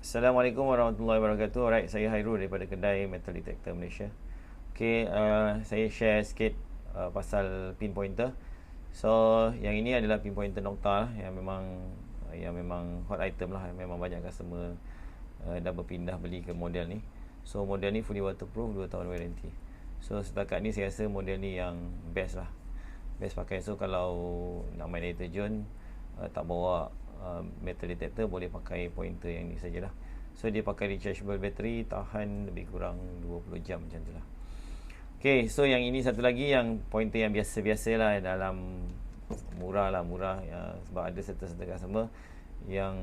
Assalamualaikum warahmatullahi wabarakatuh. Alright, saya Hairul daripada kedai Metal Detector Malaysia. Okay, saya share sikit pasal pinpointer. So, yang ini adalah pinpointer Nocta lah, yang memang hot item lah. Memang banyak customer dah berpindah beli ke model ni. So, model ni fully waterproof, 2 tahun warranty. So, setakat ni saya rasa model ni yang best lah. Best pakai. So, kalau nak main air terjun, tak bawa metal detector, boleh pakai pointer yang ni sajalah. So dia pakai rechargeable battery, tahan lebih kurang 20 jam macam tu lah. Okay, so yang ini satu lagi yang pointer yang biasa-biasa lah, dalam murah lah, ya, sebab ada serta-serta customer yang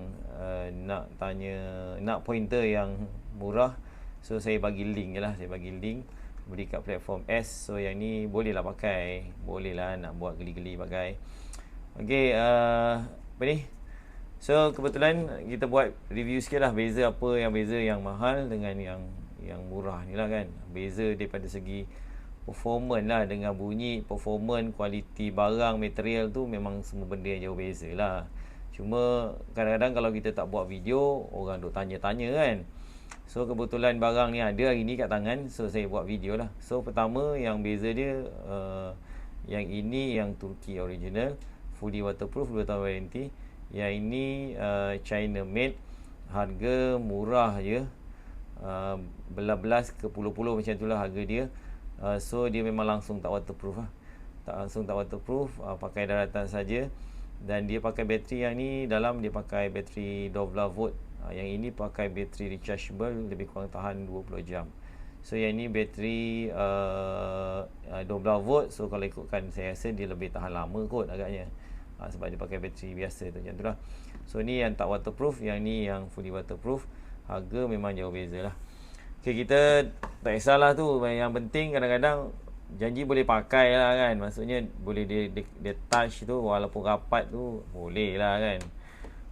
nak pointer yang murah. So saya bagi link je lah, beli kat platform S. So yang ni boleh lah pakai, boleh lah nak buat geli-geli pakai. Okay, apa ni? So kebetulan kita buat review sikit lah, beza yang mahal dengan yang murah ni lah kan. Beza daripada segi performance lah, dengan bunyi, performance, kualiti barang, material tu memang semua benda yang jauh beza lah. Cuma kadang-kadang kalau kita tak buat video, orang duk tanya-tanya kan. So kebetulan barang ni ada hari ni kat tangan, so saya buat video lah. So pertama yang beza dia, yang ini yang Turki original, fully waterproof, 2 tahun warranty. Yang ini China made, harga murah je, belas ke puluh-puluh macam itulah harga dia. So dia memang langsung tak waterproof lah. Tak waterproof, pakai daratan saja. Dan dia pakai bateri, yang ni dalam dia pakai bateri 12 volt. Yang ini pakai bateri rechargeable, lebih kurang tahan 20 jam. So yang ni bateri 12 volt. So kalau ikutkan, saya rasa dia lebih tahan lama kot agaknya. Sebab dia pakai bateri biasa tu, macam tu lah. So ni yang tak waterproof, yang ni yang fully waterproof. Harga memang jauh beza lah. Okay, kita tak kisahlah tu. Yang penting kadang-kadang janji boleh pakai lah kan. Maksudnya boleh dia touch tu, walaupun rapat tu boleh lah kan.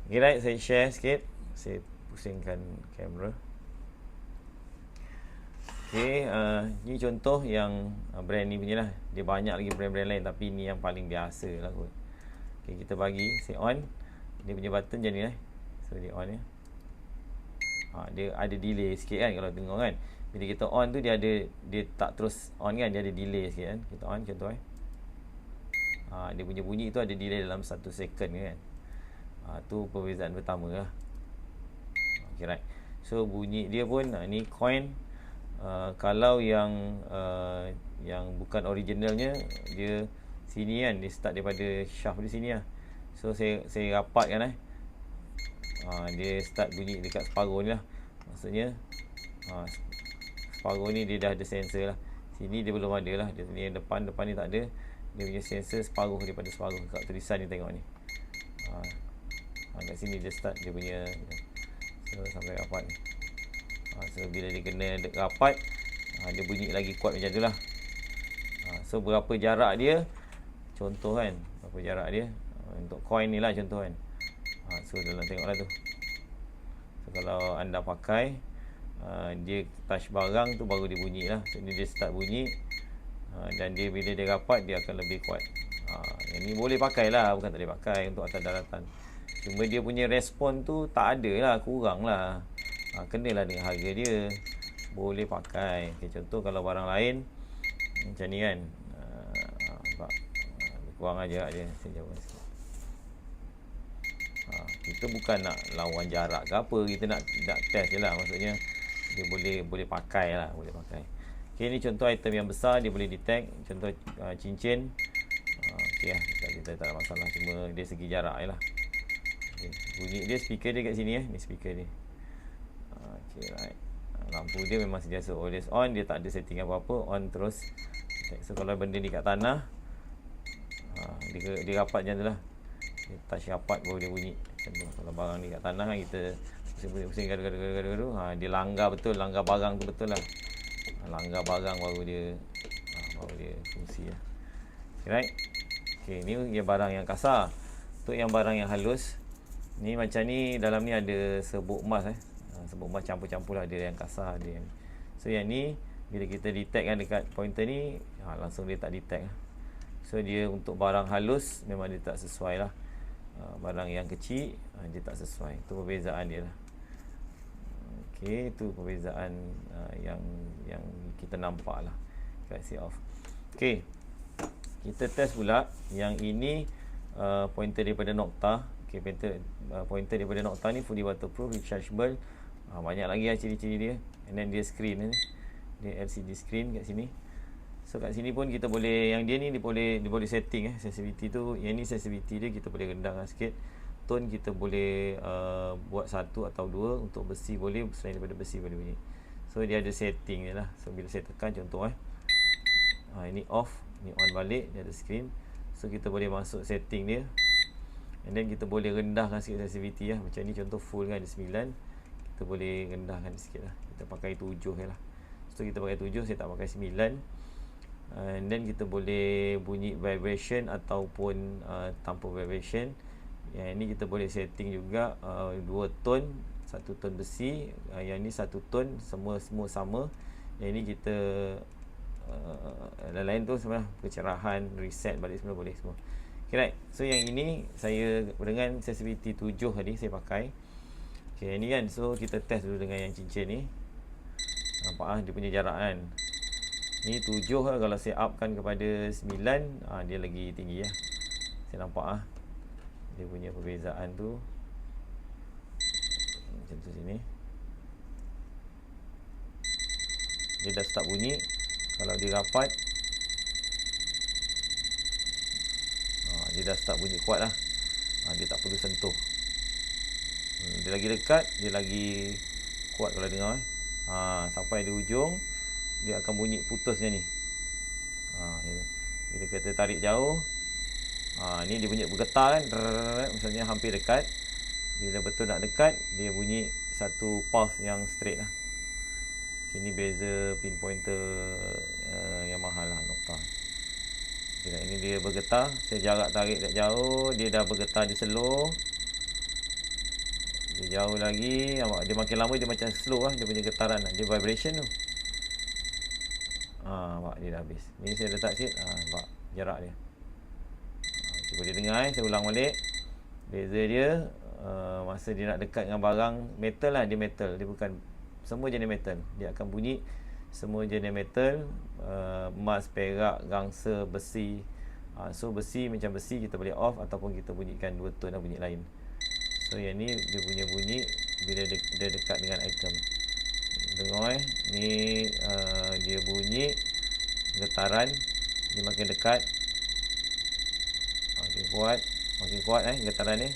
Okay, right, saya share sikit. Saya pusingkan kamera. Okay, ni contoh yang brand ni punya lah. Dia banyak lagi brand-brand lain, tapi ni yang paling biasa lah kot. Okay, kita bagi, say on. Dia punya button macam ni lah. So dia on ya. Dia ada delay sikit kan kalau tengok kan. Bila kita on tu dia tak terus on kan, dia ada delay sikit kan. Kita on contoh dia punya bunyi tu ada delay dalam 1 second kan. Tu perbezaan pertama lah. Okay, right. So bunyi dia pun ni coin. Kalau yang bukan originalnya, dia sini kan, dia start daripada shaft di sini lah. So saya rapatkan dia start bunyi dekat separuh ni lah. Maksudnya separuh ni dia dah ada sensor lah. Sini dia belum ada lah. Dia ni depan ni tak ada. Dia punya sensor separuh daripada separuh. Kat tulisan ni tengok ni. Kat sini dia start dia punya. So sampai rapat ni. So bila dia kena rapat, dia bunyi lagi kuat macam tu lah. So berapa jarak dia, contoh kan, berapa jarak dia untuk coin ni lah contoh kan. So dalam tengoklah tu. So kalau anda pakai, dia touch barang tu baru dia bunyi lah. So dia start bunyi, dan dia bila dia rapat, dia akan lebih kuat. Yang ni boleh pakai lah, bukan tak boleh pakai untuk atas daratan. Cuma dia punya respon tu tak ada lah, kurang lah. Kenalah dengan harga dia, boleh pakai. Okay, contoh kalau barang lain macam ni kan, nampak kurang aja dia. Saya jauhkan sikit. Kita bukan nak lawan jarak ke apa, kita nak test je lah. Maksudnya dia boleh pakai lah, boleh pakai. Okay, ni contoh item yang besar, dia boleh detect. Contoh cincin. Okay lah, kita tak ada masalah, cuma dia segi jarak je lah. Okay, bunyi dia, speaker dia kat sini ni speaker dia. Okay, right. Lampu dia memang sentiasa always on, dia tak ada setting apa-apa, on terus. So kalau benda ni kat tanah, dia rapat macam tu lah. Dia touch rapat baru dia bunyi. Kalau barang ni kat tanah kan, kita pusing gaduh, dia langgar barang tu betul lah. Langgar barang baru dia fungsi lah. Okay, right. Okay, ni yang barang yang kasar. Untuk yang barang yang halus, ni macam ni, dalam ni ada serbuk emas serbuk emas campur-campur lah. Ada yang kasar, ada yang. So yang ni bila kita detect kan dekat pointer ni, langsung dia tak detect lah. So dia untuk barang halus memang dia tak sesuai lah. Barang yang kecil dia tak sesuai. Itu perbezaan dia lah. Okey, itu perbezaan yang kita nampak lah. Kasih off. Okey, kita test pula yang ini pointer daripada Nokta. Okey, pointer daripada Nokta ni fully waterproof, rechargeable. Banyak lagi lah ciri-ciri dia. And then dia screen ni, dia LCD screen kat sini. So kat sini pun kita boleh, yang dia ni dia boleh setting sensitivity tu. Yang ni sensitivity dia kita boleh rendahkan sikit. Tone kita boleh buat 1 atau 2. Untuk besi boleh, selain daripada besi boleh bunyi. So dia ada setting je lah. So bila saya tekan contoh ini off, ni on balik, dia ada screen. So kita boleh masuk setting dia. And then kita boleh rendahkan sikit sensitivity lah. Macam ni contoh full kan ada 9. Kita boleh rendahkan sikit lah. Kita pakai 7 je lah. So kita pakai 7, saya tak pakai 9. And then kita boleh bunyi vibration ataupun tanpa vibration. Yang ni kita boleh setting juga 2 tone, 1 tone besi, yang ni 1 tone, semua sama. Yang ni kita lain-lain tu sebenarnya kecerahan, reset balik semua boleh semua. Okay, right. So yang ini saya dengan sensitivity 7 tadi saya pakai. Okay, ni kan. So kita test dulu dengan yang cincin ni. Nampak dia punya jarak kan. Ni 7 lah. Kalau saya upkan kepada 9, dia lagi tinggi lah. Saya nampak dia punya perbezaan tu. Macam tu sini. Dia dah start bunyi. Kalau dia rapat, dia dah start bunyi kuat lah. Dia tak perlu sentuh. Dia lagi dekat, dia lagi kuat kalau dengar. Sampai di ujung, dia akan bunyi putus je ni. Bila kita tarik jauh, ni dia bunyi bergetar kan. Misalnya hampir dekat. Bila betul nak dekat, dia bunyi satu pulse yang straight lah. Ini beza pinpointer yang mahal lah, Nokta. Ini dia bergetar. Saya jarak tarik tak jauh, dia dah bergetar, dia slow. Dia jauh lagi, dia makin lama dia macam slow lah. Dia punya getaran lah. Dia vibration tu. Nampak dia dah habis. Ni saya letak sikit. Nampak jarak dia. Cuba dia dengar. Saya ulang balik. Beza dia masa dia nak dekat dengan barang metal lah. Dia metal. Dia bukan semua jenis metal. Dia akan bunyi semua jenis metal. Emas, perak, gangsa, besi. So besi macam besi kita boleh off ataupun kita bunyikan 2 tone lah bunyi lain. So yang ni dia punya bunyi bila dia dekat dengan item. Dengar ni dia bunyi getaran. Dia makin dekat, makin kuat getaran ni.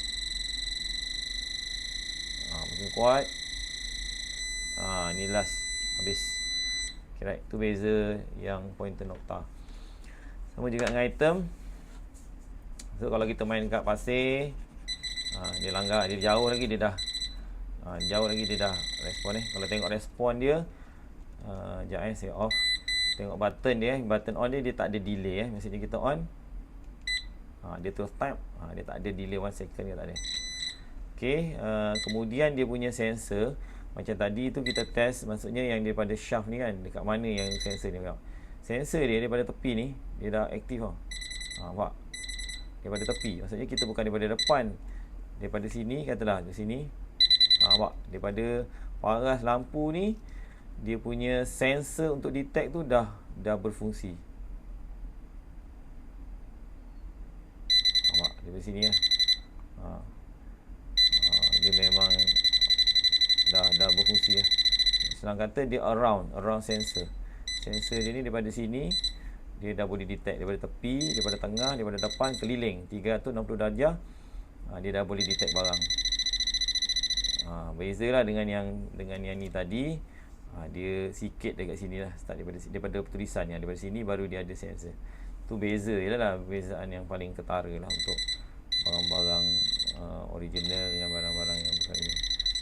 Makin kuat. Ni last habis. Okay, right. Tu beza yang pointer Nokta. Sama juga dengan item. So kalau kita main kat pasir, dia langgar, dia jauh lagi dia dah respon ni. Kalau tengok respon dia, sekejap saya off. Tengok button dia, button on dia tak ada delay Maksudnya kita on, dia terus type, dia tak ada delay 1 second ke tak ada. Okay, kemudian dia punya sensor. Macam tadi tu kita test, maksudnya yang daripada shaft ni kan, dekat mana yang sensor ni. Sensor dia daripada tepi ni, dia dah aktif tau. Nampak? Daripada tepi, maksudnya kita bukan daripada depan. Daripada sini, katalah dari sini. Nampak? Daripada paras lampu ni, dia punya sensor untuk detect tu dah berfungsi. Nampak? Daripada sini lah. Dia memang dah berfungsi lah. Senang kata dia around sensor. Sensor dia ni daripada sini dia dah boleh detect daripada tepi, daripada tengah, daripada depan, keliling 360 darjah. Dia dah boleh detect barang. Bezalah dengan yang ni tadi. Dia sikit dekat sini lah, start daripada tulisan yang daripada sini baru dia ada sensor. Tu beza je lah, bezaan yang paling ketara lah untuk barang-barang original dengan barang-barang yang bukan ini.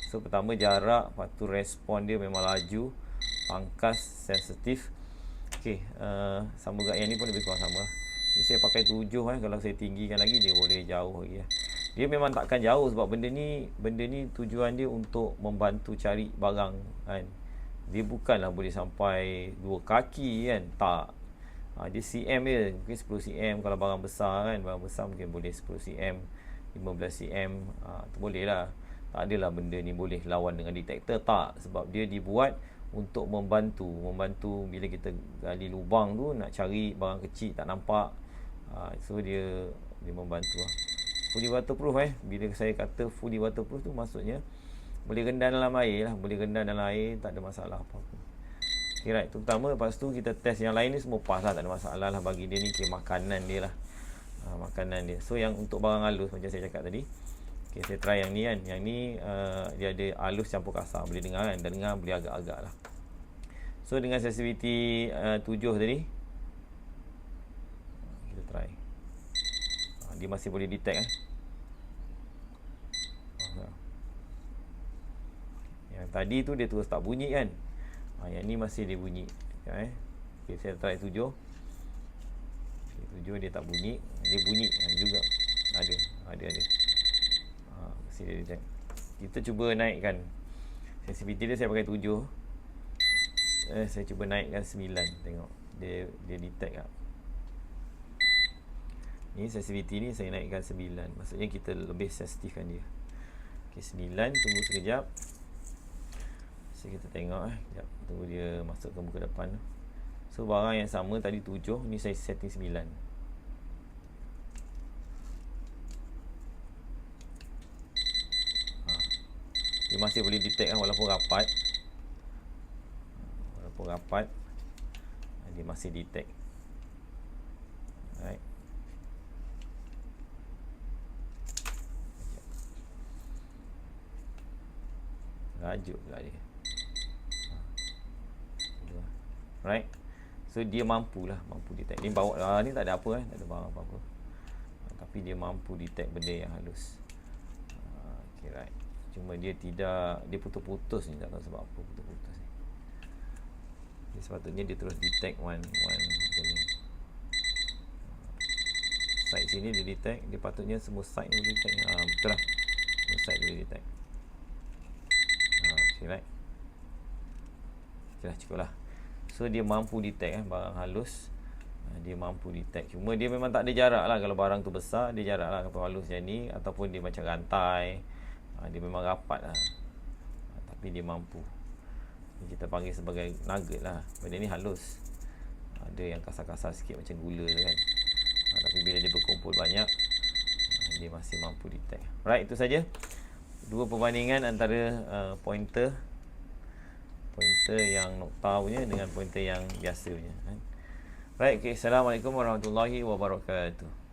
So pertama jarak, lepas tu respon dia memang laju, pangkas, sensitif. Okey, sama juga yang ni pun lebih kurang sama lah. Ni saya pakai 7 kalau saya tinggikan lagi dia boleh jauh lagi lah. Dia memang takkan jauh sebab benda ni tujuan dia untuk membantu cari barang kan. Dia bukanlah boleh sampai 2 kaki kan, tak. Dia cm dia, mungkin 10 cm kalau barang besar kan. Barang besar mungkin boleh 10 cm, 15 cm, tu boleh lah. tak adalah benda ni boleh lawan dengan detektor, tak. Sebab dia dibuat untuk membantu bila kita gali lubang tu nak cari barang kecil tak nampak. So dia membantu lah. Fully waterproof bila saya kata fully waterproof tu maksudnya boleh rendam dalam air lah, boleh rendam dalam air, tak ada masalah apa-apa. Okay, right, tu pertama. Lepas tu kita test yang lain ni semua pas lah, tak ada masalah lah. Bagi dia ni makanan dia lah, makanan dia. So yang untuk barang halus macam saya cakap tadi, okay, saya try yang ni kan. Yang ni dia ada halus campur kasar, boleh dengar kan, dah dengar boleh agak-agak lah. So dengan sensitivity 7 tadi, kita try. Dia masih boleh detect Yang tadi tu dia terus tak bunyi kan. Yang ni masih dia bunyi. Okay, saya try 7. 7 dia tak bunyi. Dia bunyi juga. Ada. Masih dia detect. Kita cuba naikkan sensitivity dia, saya pakai 7. Saya cuba naikkan 9. Tengok dia detect tak. Ni sensitivity ni saya naikkan 9. Maksudnya kita lebih sensitifkan dia. Okay, 9. Tunggu sekejap. So kita tengok sekejap. Tunggu dia masuk ke muka depan. So barang yang sama tadi 7, ni saya setting 9. Dia masih boleh detect kan, walaupun rapat. Dia masih detect. Alright. Rajuk pula dia. Right. So dia mampu detect. Ni bawa ni tak ada apa tak ada barang apa-apa. Tapi dia mampu detect benda yang halus. Okay, right. Cuma dia putus-putus ni, tak tahu sebab apa putus-putus ni. Jadi sepatutnya dia terus detect one side sini dia detect. Dia patutnya semua side boleh detect. Betul lah, semua side boleh detect. Okay, right. Cukup lah. So dia mampu detect barang halus. Dia mampu detect. Cuma dia memang tak ada jarak lah. Kalau barang tu besar, dia jarak lah. Kalau halus macam ni, ataupun dia macam rantai, dia memang rapat lah. Tapi dia mampu. Kita panggil sebagai nugget lah. Benda ni halus. Ada yang kasar-kasar sikit macam gula tu kan. Tapi bila dia berkumpul banyak, dia masih mampu detect. Right, itu saja. Dua perbandingan antara pointer yang nokta punya dengan pointer yang biasa punya. Right, okay. Assalamualaikum warahmatullahi wabarakatuh.